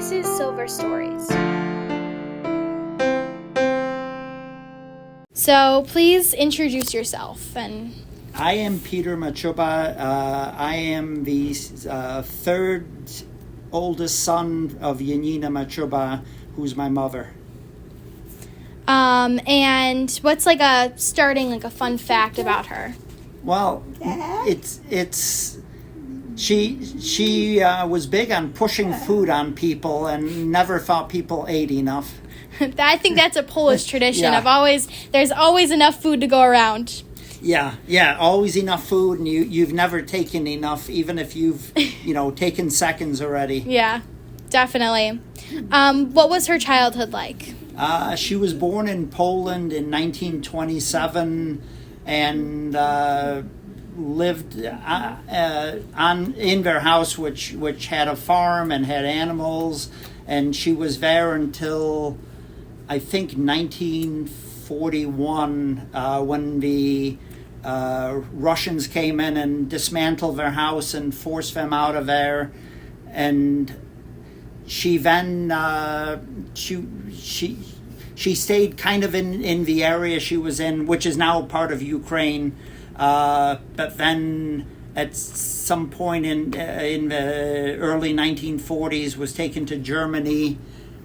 this is Silver Stories. So please introduce yourself. And I am Peter Machuba. I am the third oldest son of Janina Machuba, who's my mother. And what's like a fun fact about her? Well, she was big on pushing food on people and never thought people ate enough. I think that's a Polish tradition Yeah. there's always enough food to go around. Yeah, always enough food, and you've never taken enough, even if you've, taken seconds already. Yeah, definitely. What was her childhood like? She was born in Poland in 1927 and lived in their house, which had a farm and had animals, and she was there until I think 1941 when the Russians came in and dismantled their house and forced them out of there, and she then she stayed kind of in the area she was in, which is now part of Ukraine, but then at some point in the early 1940s was taken to Germany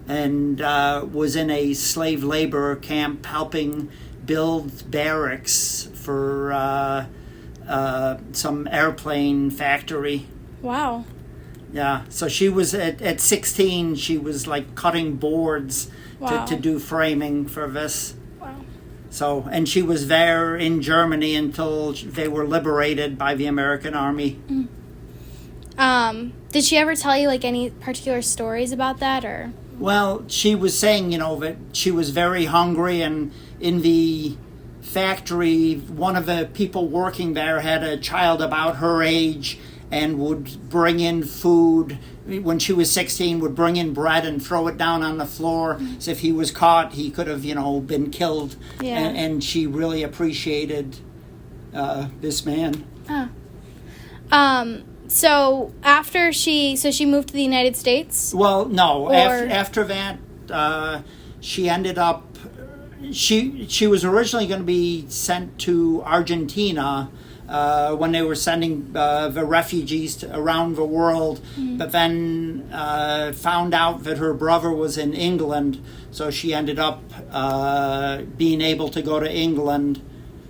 and was in a slave labor camp helping build barracks for some airplane factory. Wow. Yeah, so she was at 16, she was like cutting boards to do framing for this. Wow. So, and she was there in Germany until they were liberated by the American Army. Did she ever tell you like any particular stories about that, or? Well, she was saying, that she was very hungry, and in the factory, one of the people working there had a child about her age and would bring in food. When she was 16, would bring in bread and throw it down on the floor. So if he was caught, he could have, been killed. Yeah. And she really appreciated this man. So after she moved to the United States? Well, no. Or... After that, she ended up... She was originally going to be sent to Argentina when they were sending the refugees around the world, but then found out that her brother was in England, so she ended up being able to go to England,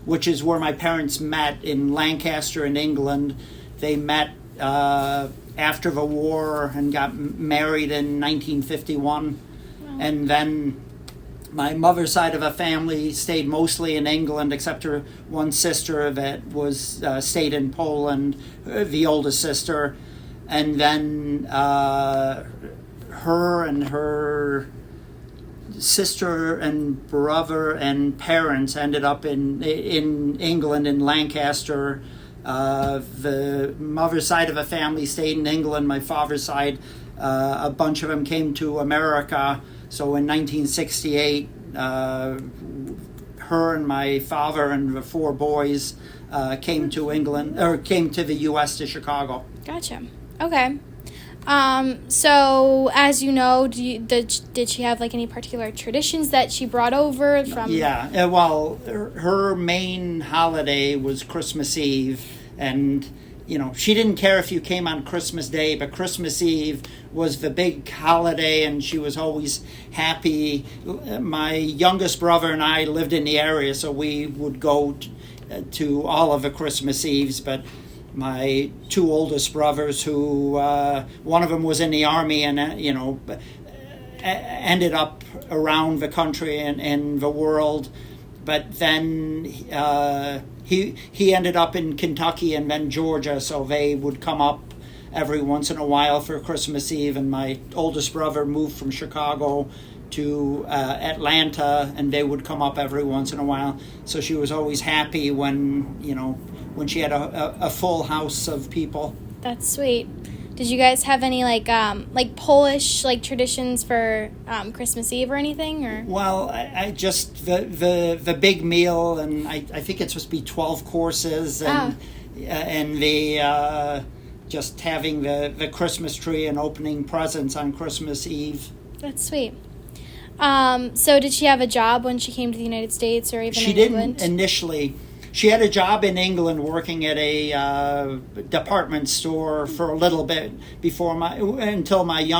which is where my parents met, in Lancaster in England. They met after the war and got married in 1951. Wow. And then my mother's side of the family stayed mostly in England, except her one sister that was stayed in Poland, the oldest sister. And then her and her sister and brother and parents ended up in England, in Lancaster. The mother's side of the family stayed in England. My father's side, a bunch of them came to America. So in 1968, her and my father and the four boys came to England, or came to the U.S. to Chicago. Gotcha. Okay. So as you know, did she have like any particular traditions that she brought over from? Yeah. Well, her main holiday was Christmas Eve, and she didn't care if you came on Christmas Day, but Christmas Eve was the big holiday, and she was always happy. My youngest brother and I lived in the area, so we would go to all of the Christmas Eves, but my two oldest brothers, who one of them was in the Army and ended up around the country and the world, but then he ended up in Kentucky and then Georgia, so they would come up every once in a while for Christmas Eve. And my oldest brother moved from Chicago to Atlanta, and they would come up every once in a while. So she was always happy when she had a full house of people. That's sweet. Did you guys have any like Polish traditions for Christmas Eve or anything? Or well, I just the big meal, and I think it's supposed to be 12 courses, and the just having the Christmas tree and opening presents on Christmas Eve. That's sweet. So did she have a job when she came to the United States or even She in England? didn't initially. She had a job in England working at a department store for a little bit until my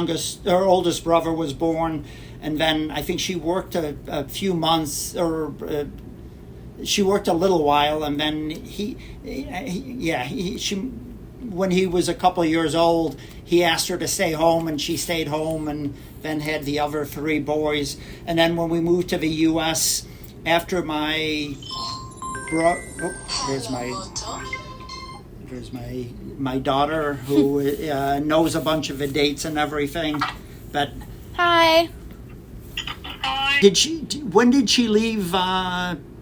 oldest brother was born, and then I think she worked a few months, or she worked a little while, and then when he was a couple of years old, he asked her to stay home, and she stayed home, and then had the other 3 boys. And then when we moved to the U.S. after my there's my daughter who knows a bunch of the dates and everything. But Hi. when did she leave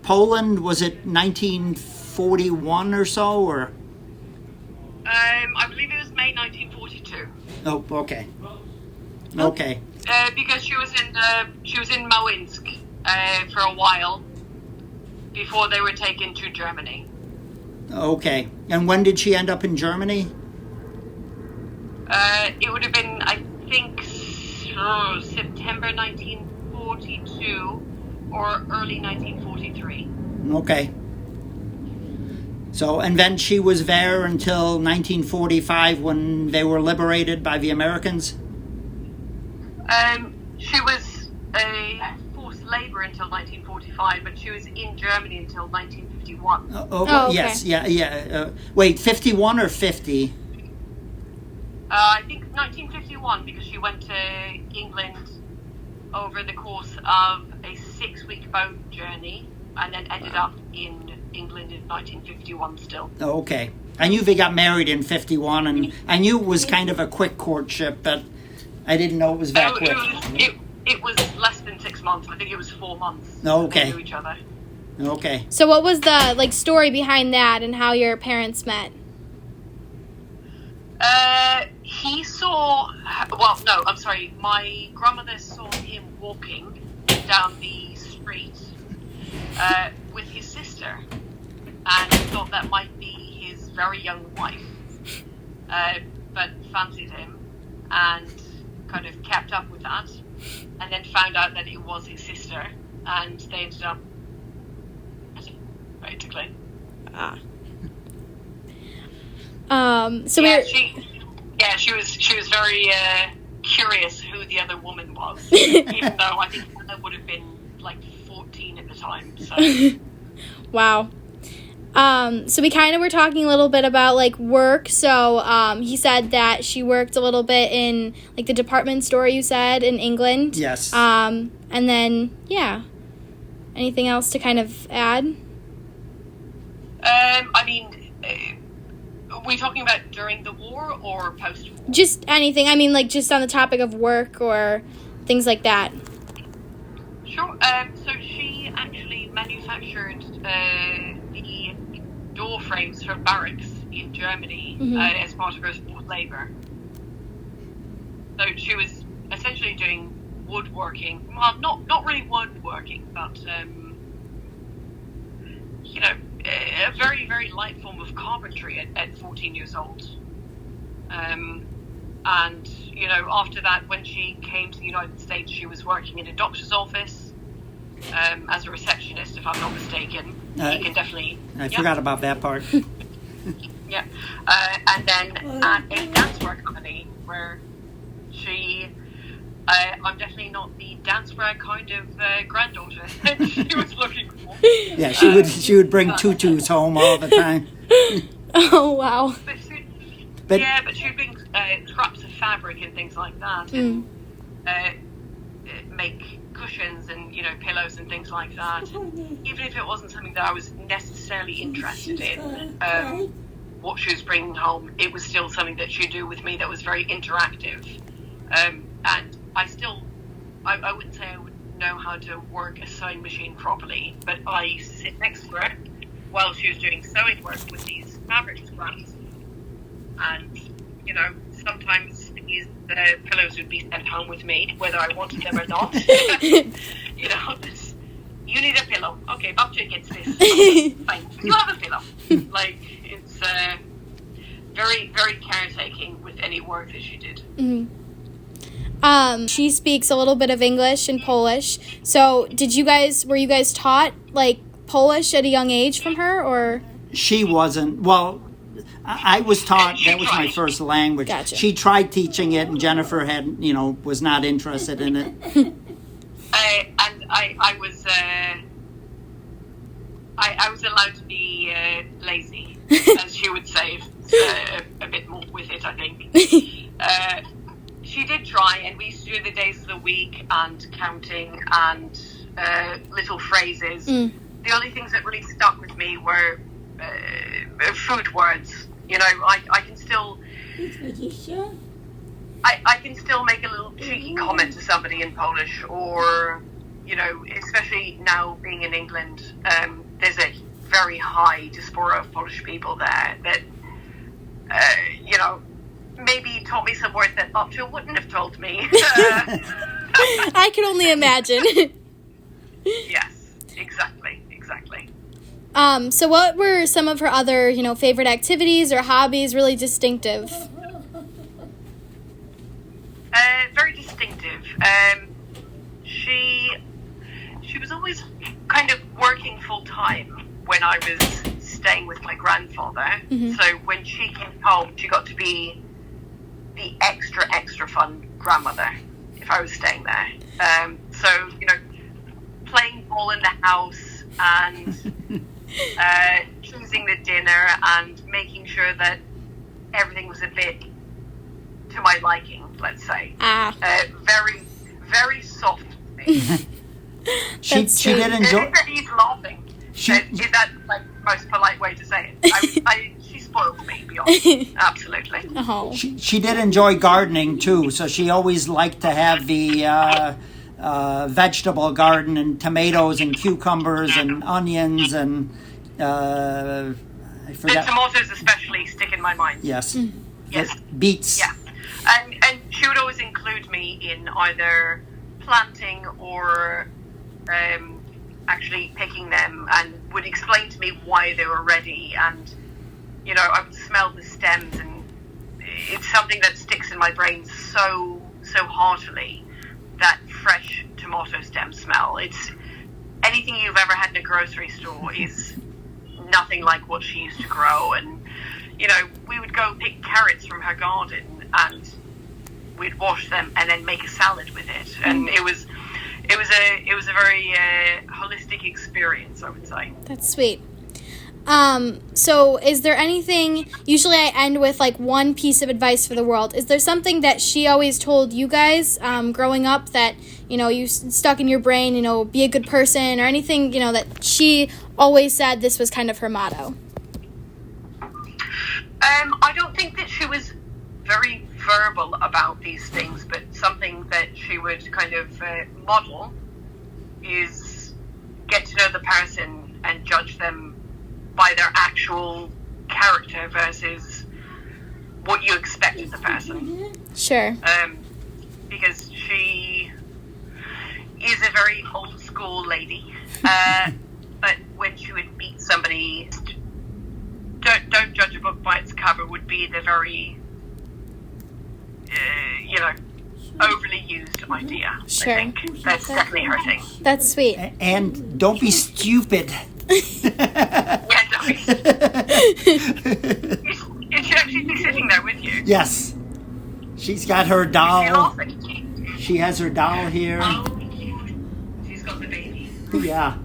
Poland? Was it 1941 or so, or? I believe it was May 1942. Oh, okay. Okay. Because she was in Małinsk for a while before they were taken to Germany. Okay. And when did she end up in Germany? It would have been, I think, September 1942 or early 1943. Okay. So, and then she was there until 1945 when they were liberated by the Americans? She was a forced labor until 1945, but she was in Germany until 1951. Okay. Yes, yeah. Wait, 51 or 50? I think 1951, because she went to England over the course of a 6-week boat journey and then ended up in England in 1951 still. Okay. I knew they got married in 51, and I knew it was kind of a quick courtship, but I didn't know it was that quick. It was less than 6 months. I think it was 4 months. Okay. They knew each other. Okay. So what was the story behind that and how your parents met? He saw. Well, no, I'm sorry. My grandmother saw him walking down the street with his sister, and thought that might be his very young wife, but fancied him and kind of kept up with that, and then found out that it was his sister, and they ended up basically. So she was very curious who the other woman was, even though I think Anna would have been like 14 at the time. So. Wow. So we kind of were talking a little bit about work. So he said that she worked a little bit in the department store, you said, in England. Yes. And then anything else to kind of add? I mean, are we talking about during the war or post-war? Just anything. I mean, just on the topic of work or things like that. Sure. So she actually manufactured the door frames for barracks in Germany as part of her forced labor. So she was essentially doing woodworking. Well, not really woodworking, but a very, very light form of carpentry at 14 years old. And, after that, when she came to the United States, she was working in a doctor's office as a receptionist, if I'm not mistaken. You can definitely... I forgot about that part. Yeah. And then at a dancewear company where she... I'm definitely not the dancewear kind of granddaughter that she was looking for. Yeah, she would bring tutus home all the time. Oh, wow. But she'd bring scraps of fabric and things like that, and make cushions and pillows and things like that. And even if it wasn't something that I was necessarily interested in, what she was bringing home, it was still something that she'd do with me that was very interactive. And I wouldn't say I would know how to work a sewing machine properly, but I sit next to her while she was doing sewing work with these fabric scraps. And, sometimes these pillows would be sent home with me, whether I wanted them or not. You need a pillow. Okay, Babcia gets this. Fine, you have a pillow. It's... very, very caretaking with any work that she did. She speaks a little bit of English and Polish. So were you guys taught like Polish at a young age from her, or? She wasn't. Well, I was taught. That was my first language. Gotcha. She tried teaching it, and Jennifer was not interested in it. I was I was allowed to be lazy, as she would say, a bit more with it, I think. She did try, and we used to do the days of the week and counting and little phrases. The only things that really stuck with me were food words. You know, I can still I can still make a little cheeky comment to somebody in Polish, or, you know, especially now being in England, there's a very high diaspora of Polish people there that, you know, maybe taught me some words that Babcia wouldn't have told me. I can only imagine. Yes, exactly. So what were some of her other, you know, favorite activities or hobbies, really distinctive? Very distinctive. She was always kind of working full time when I was staying with my grandfather. So when she came home, she got to be the extra fun grandmother if I was staying there. So, you know, playing ball in the house and choosing the dinner and making sure that everything was a bit to my liking, let's say. Very, very soft. She did enjoy. He's laughing. Is that like most polite way to say it? She spoiled me beyond. Absolutely. Oh. She did enjoy gardening too, so she always liked to have the vegetable garden and tomatoes and cucumbers and onions and I forgot. The tomatoes especially stick in my mind. Yes. Yes. Beets. Yeah. And she would always include me in either planting or actually picking them, and would explain to me why they were ready. And, you know, I would smell the stems, and it's something that sticks in my brain so heartily, that fresh tomato stem smell. It's anything you've ever had in a grocery store is nothing like what she used to grow. And, you know, we would go pick carrots from her garden, and we'd wash them and then make a salad with it. And it was a very holistic experience, I would say. That's sweet. So is there anything, usually I end with like one piece of advice for the world. Is there something that she always told you guys growing up that, you know, you stuck in your brain, you know, be a good person, or anything, you know, that she always said this was kind of her motto? I don't think that she was very verbal about these things, but something that she would kind of model is get to know the person and judge them by their actual character versus what you expect of the person. Sure. Because she is a very old school lady, but when she would meet somebody, don't judge a book by its cover would be the very you know, overly used idea. Sure. I think that's definitely her thing. That's sweet. And don't be stupid. Yeah, don't be. You should actually be sitting there with you. Yes. She's got her Is doll. she laughing? She has her doll here. Oh, she's got the baby. Yeah.